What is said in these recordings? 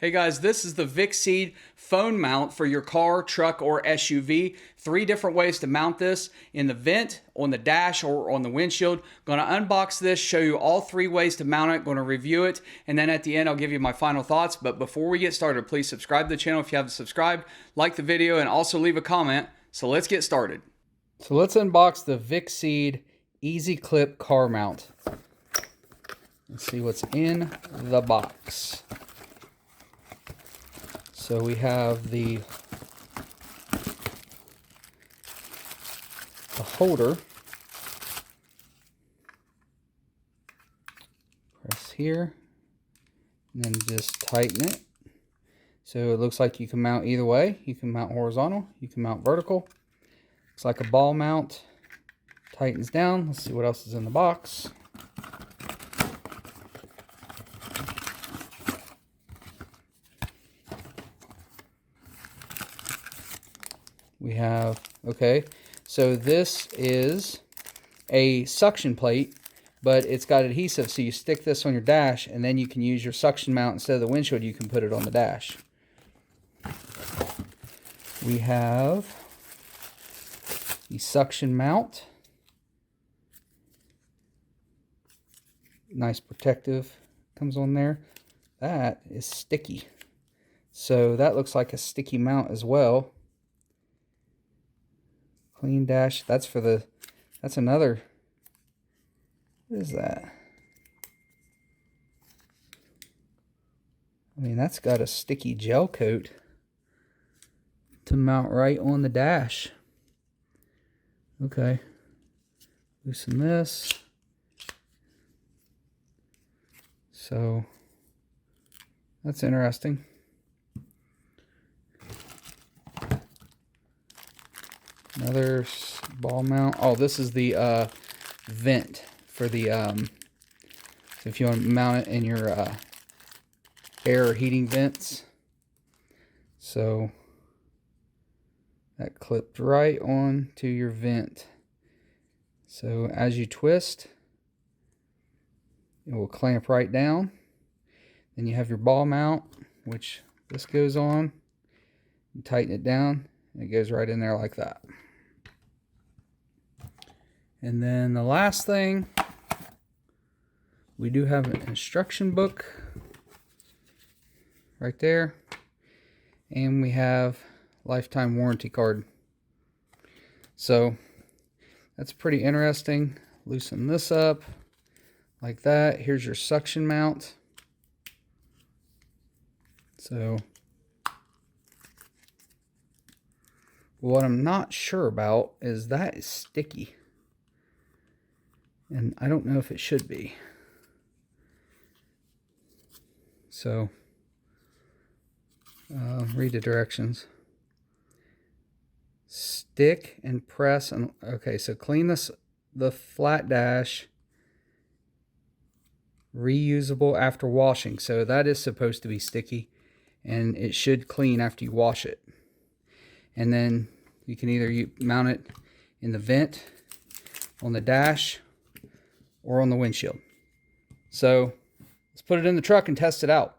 Hey guys, this is the VICSEED phone mount for your car, truck, or SUV. 3 different ways to mount this: in the vent, on the dash, or on the windshield. Going to unbox this, show you all 3 ways to mount it, going to review it, and then at the end I'll give you my final thoughts. But before we get started, please subscribe to the channel if you haven't subscribed, like the video, and also leave a comment. So let's get started. So let's unbox the VICSEED Easy Clip car mount. Let's see what's in the box. So we have the holder. Press here and then just tighten it. So it looks like you can mount either way. You can mount horizontal, you can mount vertical. Looks like a ball mount. Tightens down. Let's see what else is in the box. We have, okay, so this is a suction plate, but it's got adhesive, so you stick this on your dash, and then you can use your suction mount instead of the windshield. You can put it on the dash. We have the suction mount. Nice protective comes on there. That is sticky. So that looks like a sticky mount as well. Clean dash. That's for the, that's another, what is that? I mean, that's got a sticky gel coat to mount right on the dash. Okay. Loosen this. So, that's interesting. Another ball mount. Oh, this is the vent for the so if you want to mount it in your air or heating vents. So that clipped right on to your vent. So as you twist, it will clamp right down. Then you have your ball mount, which this goes on. You tighten it down, and it goes right in there like that. And then the last thing, we do have an instruction book right there. And we have lifetime warranty card. So that's pretty interesting. Loosen this up like that. Here's your suction mount. So what I'm not sure about is that is sticky. And I don't know if it should be. So, read the directions. Stick and press. And okay, so clean the flat dash. Reusable after washing. So that is supposed to be sticky. And it should clean after you wash it. And then you can either mount it in the vent, on the dash, or on the windshield. So let's put it in the truck and test it out.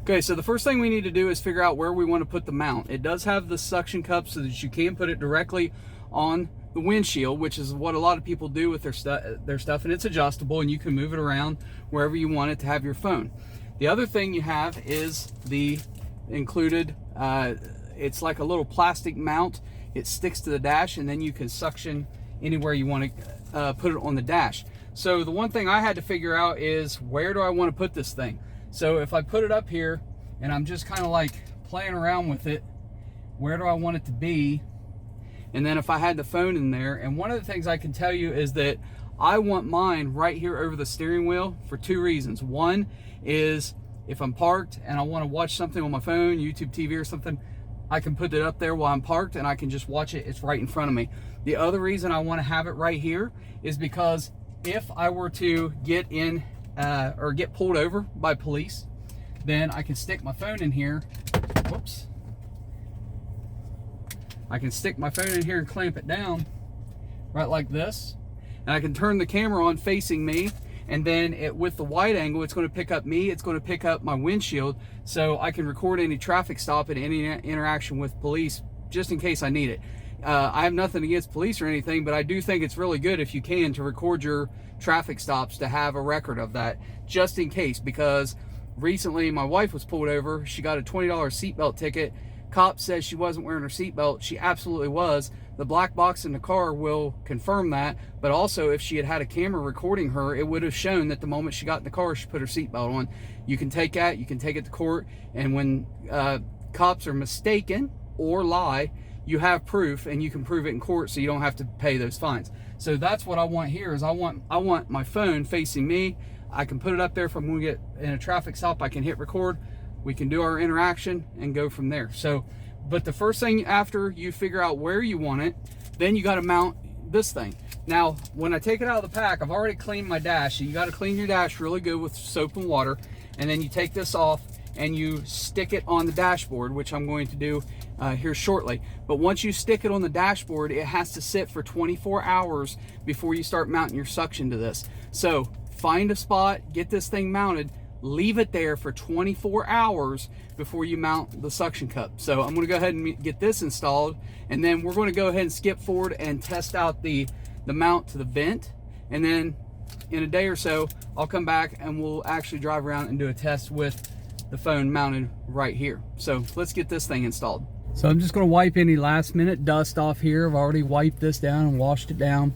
Okay, so the first thing we need to do is figure out where we want to put the mount. It does have the suction cup so that you can put it directly on the windshield, which is what a lot of people do with their stuff, and it's adjustable and you can move it around wherever you want it to have your phone. The other thing you have is the included, it's like a little plastic mount. It sticks to the dash, and then you can suction anywhere you want to put it on the dash. So the one thing I had to figure out is, where do I want to put this thing? So if I put it up here and I'm just kind of like playing around with it, where do I want it to be? And then if I had the phone in there, and one of the things I can tell you is that I want mine right here over the steering wheel for 2 reasons. One is if I'm parked and I want to watch something on my phone, YouTube TV or something, I can put it up there while I'm parked and I can just watch it. It's right in front of me. The other reason I want to have it right here is because if I were to get in or get pulled over by police, then I can stick my phone in here. Whoops. I can stick my phone in here and clamp it down right like this, and I can turn the camera on facing me, And then with the wide angle, it's going to pick up me, it's going to pick up my windshield, so I can record any traffic stop and any interaction with police, just in case I need it. I have nothing against police or anything, but I do think it's really good if you can to record your traffic stops, to have a record of that, just in case. Because recently my wife was pulled over. She got a $20 seatbelt ticket. Cop says she wasn't wearing her seatbelt. She absolutely was. The black box in the car will confirm that, but also if she had had a camera recording her, it would have shown that the moment she got in the car, she put her seatbelt on. You can take that, you can take it to court, and when cops are mistaken or lie, you have proof, and you can prove it in court, so you don't have to pay those fines. So that's what I want here. Is I want my phone facing me. I can put it up there. If I'm going to get in a traffic stop, I can hit record. We can do our interaction and go from there. So, but the first thing after you figure out where you want it, then you got to mount this thing. Now, when I take it out of the pack, I've already cleaned my dash. So you got to clean your dash really good with soap and water, and then you take this off and you stick it on the dashboard, which I'm going to do here shortly. But once you stick it on the dashboard, it has to sit for 24 hours before you start mounting your suction to this. So find a spot, get this thing mounted, leave it there for 24 hours before you mount the suction cup. So I'm going to go ahead and get this installed, and then we're going to go ahead and skip forward and test out the mount to the vent. And then in a day or so, I'll come back and we'll actually drive around and do a test with the phone mounted right here. So let's get this thing installed. So I'm just going to wipe any last minute dust off here. I've already wiped this down and washed it down.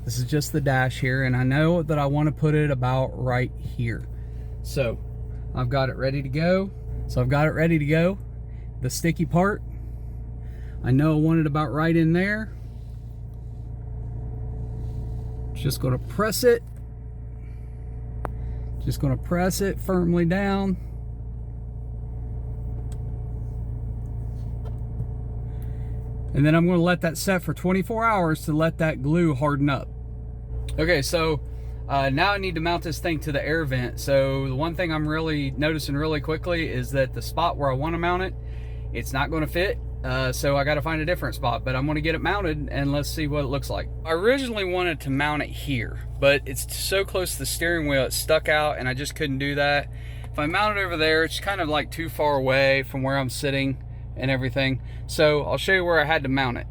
This is just the dash here, and I know that I want to put it about right here. So I've got it ready to go. The sticky part, I know I want it about right in there. Just going to press it. Just going to press it firmly down. And then I'm going to let that set for 24 hours to let that glue harden up. Okay, so now I need to mount this thing to the air vent. So the one thing I'm really noticing really quickly is that the spot where I want to mount it, it's not going to fit. So I got to find a different spot, but I'm going to get it mounted and let's see what it looks like. I originally wanted to mount it here, but it's so close to the steering wheel, it stuck out and I just couldn't do that. If I mount it over there, it's kind of like too far away from where I'm sitting and everything. So I'll show you where I had to mount it.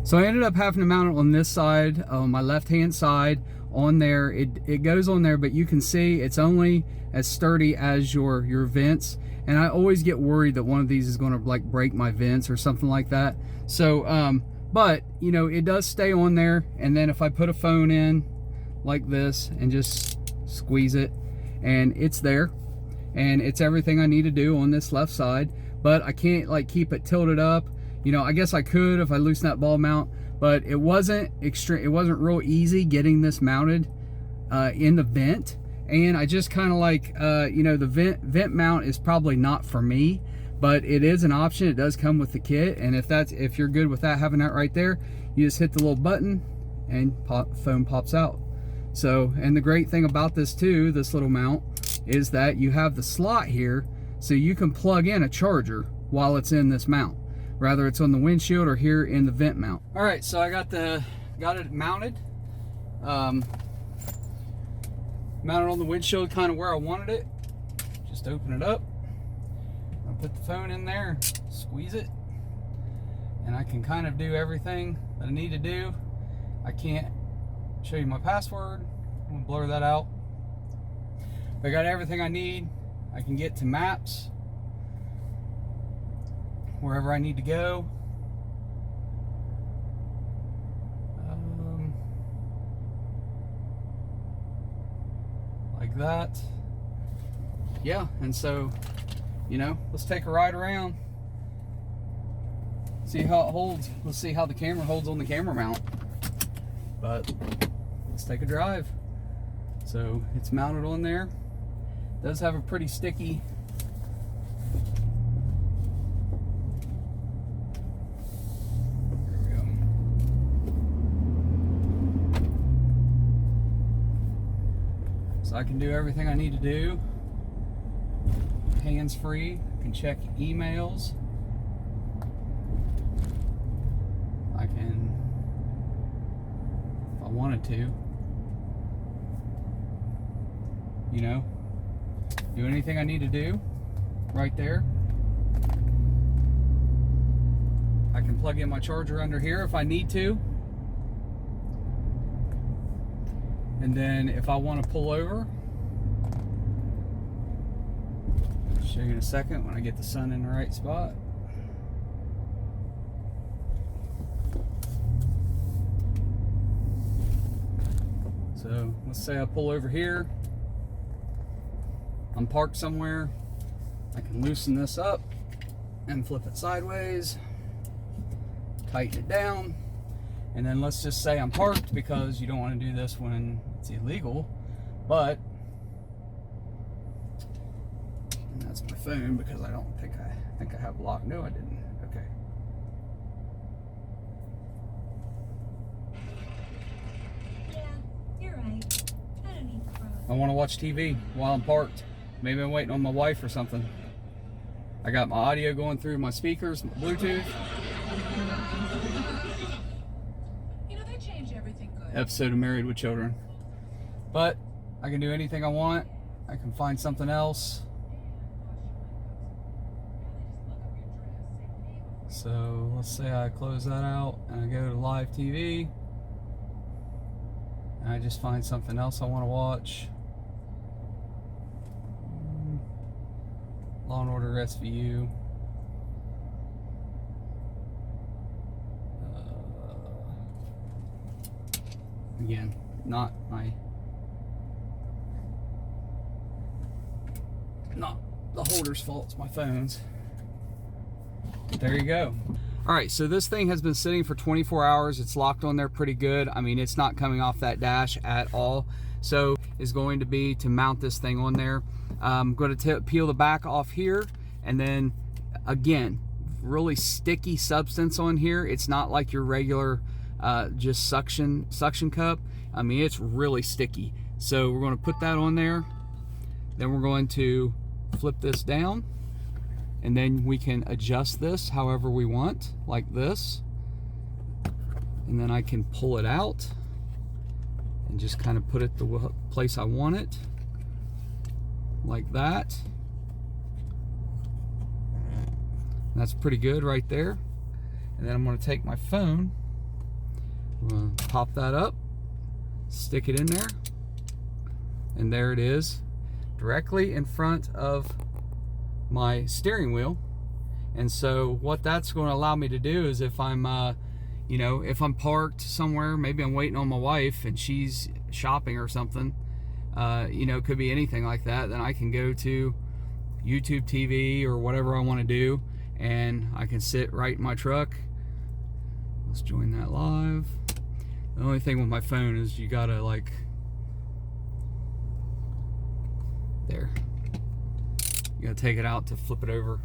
So I ended up having to mount it on this side, on my left hand side, on there. It goes on there, but you can see it's only as sturdy as your vents, and I always get worried that one of these is going to like break my vents or something like that. So but you know, it does stay on there, and then if I put a phone in like this and just squeeze it, and it's there, and it's everything I need to do on this left side. But I can't like keep it tilted up. You know, I guess I could if I loosen that ball mount, but it wasn't real easy getting this mounted in the vent. And I just kind of like, you know, the vent mount is probably not for me, but it is an option. It does come with the kit, and if you're good with that, having that right there, you just hit the little button and phone pops out. So, and the great thing about this too, this little mount, is that you have the slot here, so you can plug in a charger while it's in this mount, whether it's on the windshield or here in the vent mount. All right, so I got it mounted, mounted on the windshield, kind of where I wanted it. Just open it up. I'll put the phone in there, squeeze it, and I can kind of do everything that I need to do. I can't show you my password. I'm gonna blur that out. But I got everything I need. I can get to maps, wherever I need to go. Like that. Yeah, and so, you know, let's take a ride around. See how it holds. Let's see how the camera holds on the camera mount. But let's take a drive. So it's mounted on there. It does have a pretty sticky I can do everything I need to do. Hands-free. I can check emails. I can, if I wanted to, you know, do anything I need to do right there. I can plug in my charger under here if I need to. And then if I want to pull over, I'll show you in a second when I get the sun in the right spot. So let's say I pull over here. I'm parked somewhere. I can loosen this up and flip it sideways, tighten it down, and then let's just say I'm parked, because you don't want to do this when it's illegal, but and that's my phone, because I don't think I have lock. No, I didn't. Okay. Yeah, you're right. I don't need to. I want to watch TV while I'm parked. Maybe I'm waiting on my wife or something. I got my audio going through my speakers, my Bluetooth. You know, they change everything good. Episode of Married with Children. But I can do anything I want. I can find something else. So let's say I close that out and I go to live TV. And I just find something else I want to watch. Law and Order SVU. Again, not the holder's fault, it's my phone's. There you go. All right, so this thing has been sitting for 24 hours. It's locked on there pretty good. I mean, it's not coming off that dash at all. So is going to be to mount this thing on there. I'm going to peel the back off here, and then again, really sticky substance on here. It's not like your regular just suction cup. I mean, it's really sticky. So we're going to put that on there. Then we're going to flip this down, and then we can adjust this however we want, like this. And then I can pull it out and just kind of put it the place I want it, like that. And that's pretty good right there. And then I'm going to take my phone, I'm going to pop that up, stick it in there, and there it is, directly in front of my steering wheel. And so what that's going to allow me to do is, if I'm you know, if I'm parked somewhere, maybe I'm waiting on my wife and she's shopping or something, you know, it could be anything like that, then I can go to YouTube TV or whatever I want to do, and I can sit right in my truck. Let's join that live. The only thing with my phone is you gotta, like, there, you gotta take it out to flip it over,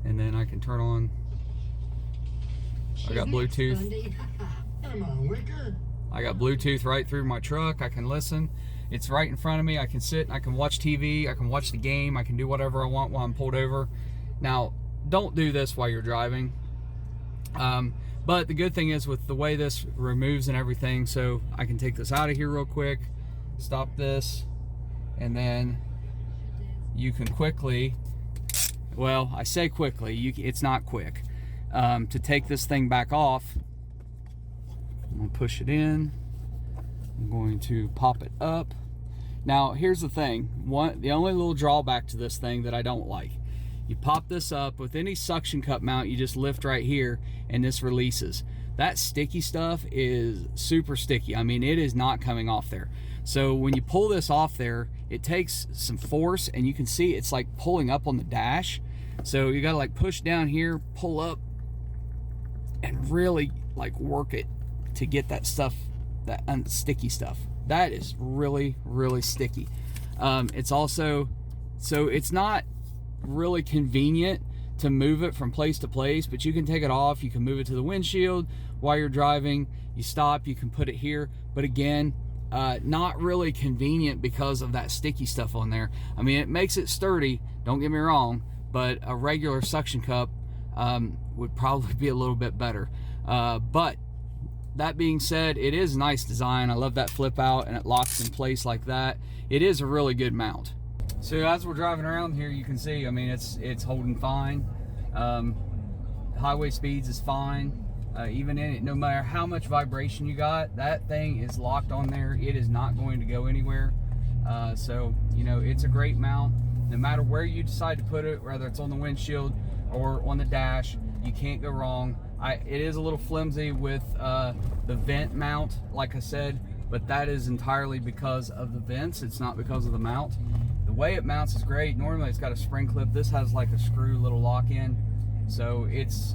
and then I can turn on. I got Bluetooth. I got Bluetooth right through my truck. I can listen. It's right in front of me. I can sit, I can watch TV, I can watch the game, I can do whatever I want while I'm pulled over. Now, don't do this while you're driving. But the good thing is, with the way this removes and everything, so I can take this out of here real quick, stop this, and then you can quickly, well, I say quickly, it's not quick. To take this thing back off, I'm going to push it in. I'm going to pop it up. Now, here's the thing. The only little drawback to this thing that I don't like, you pop this up with any suction cup mount, you just lift right here and this releases. That sticky stuff is super sticky. I mean, it is not coming off there. So when you pull this off there, it takes some force, and you can see it's like pulling up on the dash. So you gotta like push down here, pull up, and really like work it to get that stuff, that sticky stuff. That is really, really sticky. It's also, so it's not really convenient to move it from place to place, but you can take it off, you can move it to the windshield while you're driving, you stop, you can put it here, but again, not really convenient because of that sticky stuff on there. I mean, it makes it sturdy, don't get me wrong, but a regular suction cup would probably be a little bit better. But that being said, it is nice design. I love that flip out and it locks in place like that. It is a really good mount. So as we're driving around here, you can see, I mean, it's holding fine. Highway speeds is fine. Even in it, no matter how much vibration you got, that thing is locked on there. It is not going to go anywhere. So, you know, it's a great mount. No matter where you decide to put it, whether it's on the windshield or on the dash, you can't go wrong. It is a little flimsy with the vent mount, like I said, but that is entirely because of the vents. It's not because of the mount. The way it mounts is great. Normally it's got a spring clip. This has like a screw little lock in, so it's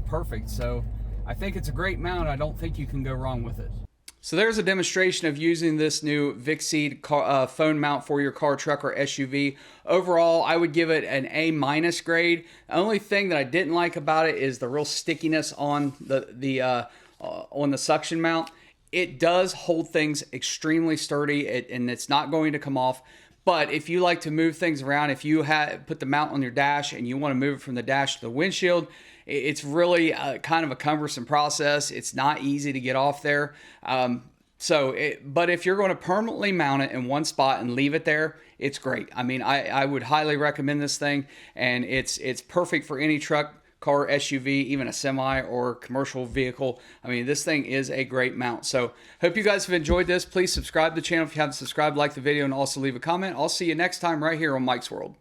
perfect. So I think it's a great mount. I don't think you can go wrong with it. So there's a demonstration of using this new VICSEED phone mount for your car, truck, or SUV. Overall, I would give it an A- grade. The only thing that I didn't like about it is the real stickiness on the suction mount. It does hold things extremely sturdy, and it's not going to come off. But if you like to move things around, if you put the mount on your dash and you want to move it from the dash to the windshield, it's really kind of a cumbersome process. It's not easy to get off there. But if you're going to permanently mount it in one spot and leave it there, it's great. I mean, I would highly recommend this thing, and it's perfect for any truck, car, SUV, even a semi or commercial vehicle. I mean, this thing is a great mount. So hope you guys have enjoyed this. Please subscribe to the channel if you haven't subscribed, like the video, and also leave a comment. I'll see you next time right here on Mike's World.